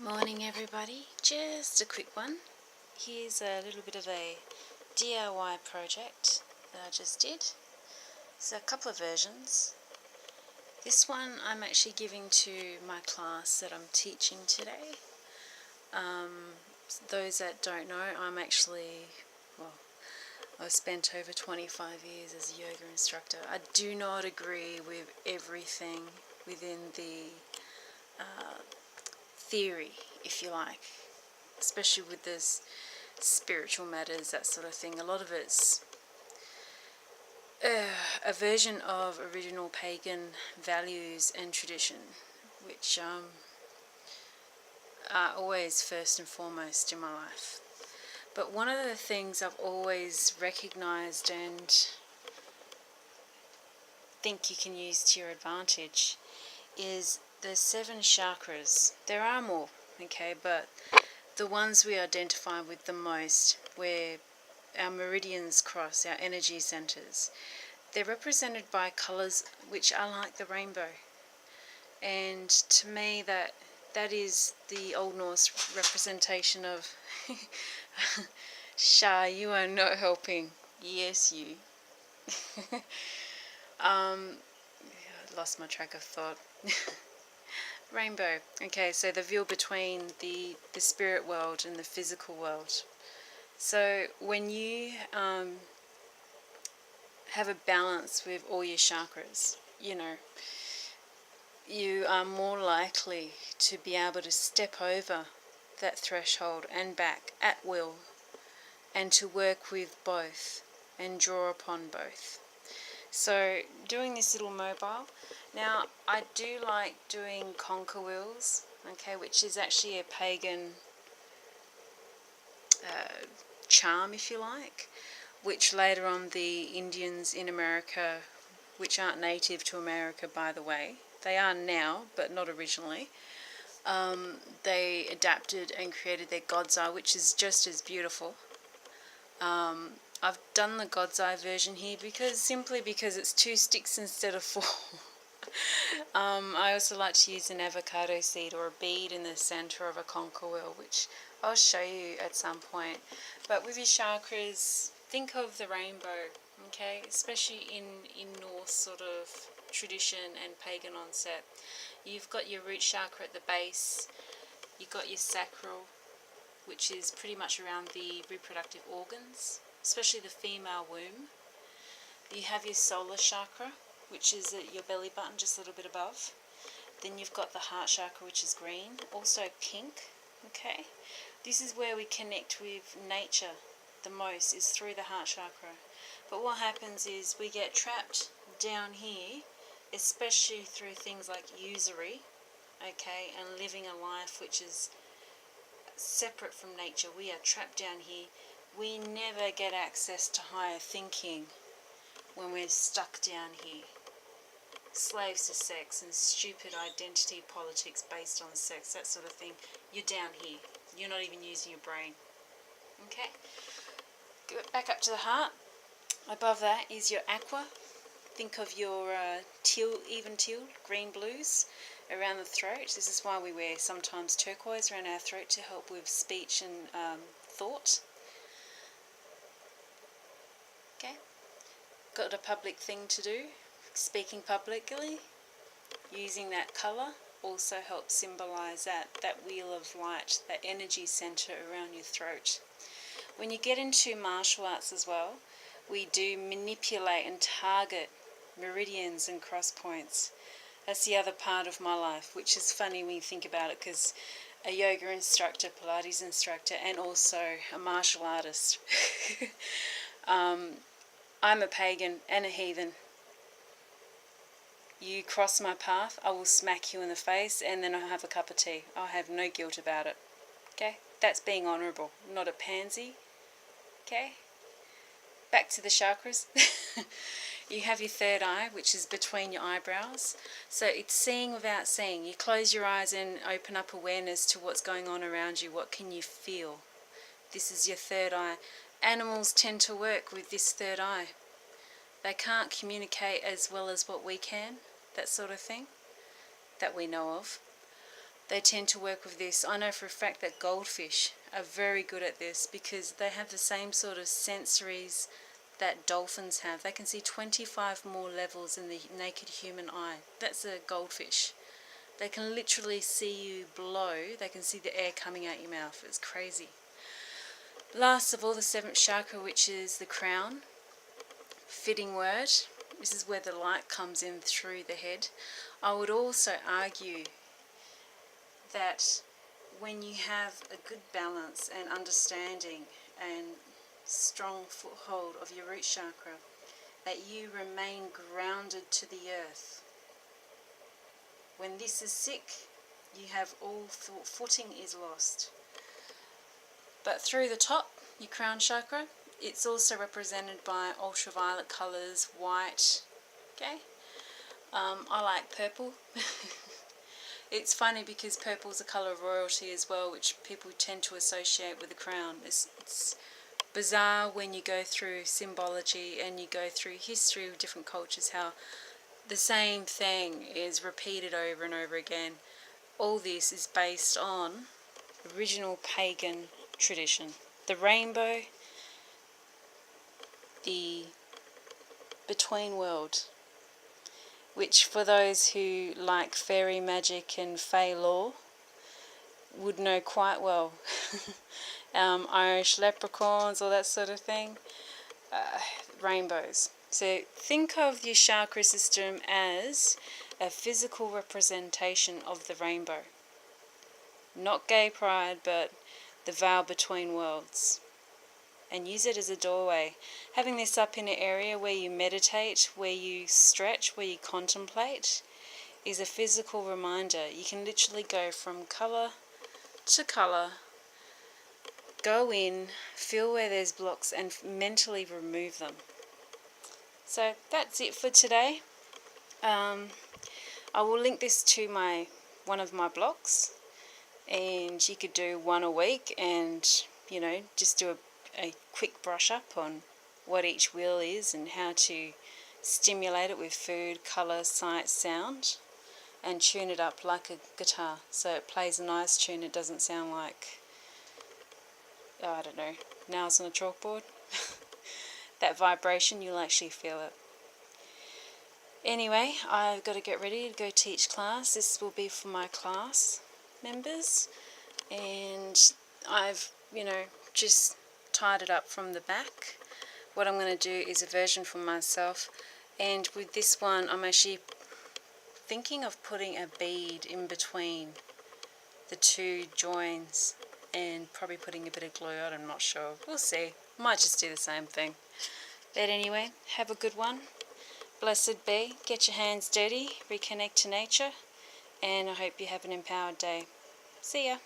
Morning everybody, just a quick one. Here's a little bit of a DIY project that I just did. So a couple of versions. This one I'm actually giving to my class that I'm teaching today. Those that don't know, I've spent over 25 years as a yoga instructor. I do not agree with everything within the theory, if you like, especially with this spiritual matters, that sort of thing. A lot of it's a version of original pagan values and tradition, which are always first and foremost in my life. But one of the things I've always recognized and think you can use to your advantage is the 7 chakras. There are more, okay, but the ones we identify with the most, where our meridians cross, our energy centers, they're represented by colours which are like the rainbow. And to me, that is the Old Norse representation of Shah, you are not helping. Yes, you. I lost my track of thought. Rainbow. Okay, so the veil between the spirit world and the physical world. So when you have a balance with all your chakras, you are more likely to be able to step over that threshold and back at will, and to work with both and draw upon both. So doing this little mobile, now I do like doing conker wheels, okay, which is actually a pagan charm, if you like, which later on the Indians in America, which aren't native to America by the way, they are now but not originally, they adapted and created their God's Eye, which is just as beautiful. I've done the God's Eye version here simply because it's 2 sticks instead of 4. I also like to use an avocado seed or a bead in the center of a conker wheel, which I'll show you at some point. But with your chakras, think of the rainbow, okay? Especially in Norse sort of tradition and pagan onset. You've got your root chakra at the base, you've got your sacral, which is pretty much around the reproductive organs, especially the female womb. You have your solar chakra, which is at your belly button, just a little bit above. Then you've got the heart chakra, which is green, also pink, okay? This is where we connect with nature the most, is through the heart chakra. But what happens is we get trapped down here, especially through things like usury, okay, and living a life which is separate from nature. We are trapped down here. We never get access to higher thinking when we're stuck down here. Slaves to sex and stupid identity politics based on sex, that sort of thing. You're down here. You're not even using your brain. Okay? Go back up to the heart. Above that is your aqua. Think of your even teal, green blues around the throat. This is why we wear sometimes turquoise around our throat, to help with speech and thought. Okay? Got a public thing to do. Speaking publicly, using that colour also helps symbolise that wheel of light, that energy centre around your throat. When you get into martial arts as well, we do manipulate and target meridians and cross points. That's the other part of my life, which is funny when you think about it, because a yoga instructor, Pilates instructor, and also a martial artist. I'm a pagan and a heathen. You cross my path, I will smack you in the face, and then I'll have a cup of tea. I'll have no guilt about it. Okay? That's being honourable, not a pansy. Okay? Back to the chakras. You have your third eye, which is between your eyebrows. So it's seeing without seeing. You close your eyes and open up awareness to what's going on around you. What can you feel? This is your third eye. Animals tend to work with this third eye. They can't communicate as well as what we can, that sort of thing, that we know of. they tend to work with this. I know for a fact that goldfish are very good at this because they have the same sort of sensories that dolphins have. They can see 25 more levels in the naked human eye. That's a goldfish. They can literally see you blow. They can see the air coming out your mouth. It's crazy. Last of all, the 7th chakra, which is the crown. Fitting word. This is where the light comes in through the head. I would also argue that when you have a good balance and understanding and strong foothold of your root chakra, that you remain grounded to the earth. When this is sick, you have all footing is lost. But through the top, your crown chakra, it's also represented by ultraviolet colours, white. Okay, I like purple. It's funny because purple is a colour of royalty as well, which people tend to associate with the crown. It's bizarre when you go through symbology and you go through history of different cultures, how the same thing is repeated over and over again. All this is based on original pagan tradition. The rainbow, the between world, which for those who like fairy magic and fae lore would know quite well. Irish leprechauns, all that sort of thing. Rainbows. So think of your chakra system as a physical representation of the rainbow. Not gay pride, but the veil between worlds. And use it as a doorway. Having this up in an area where you meditate, where you stretch, where you contemplate, is a physical reminder. You can literally go from colour to colour, go in, feel where there's blocks, and mentally remove them. So that's it for today. I will link this to one of my blogs, and you could do one a week and, just do a quick brush up on what each wheel is and how to stimulate it with food, colour, sight, sound, and tune it up like a guitar so it plays a nice tune. It doesn't sound like, I don't know, nails on a chalkboard. That vibration, you'll actually feel it. Anyway, I've got to get ready to go teach class. This will be for my class members, and I've, just tied it up from the back. What I'm going to do is a version for myself, and with this one I'm actually thinking of putting a bead in between the two joins and probably putting a bit of glue on. I'm not sure. We'll see. Might just do the same thing. But anyway, have a good one. Blessed be. Get your hands dirty. Reconnect to nature. And I hope you have an empowered day. See ya.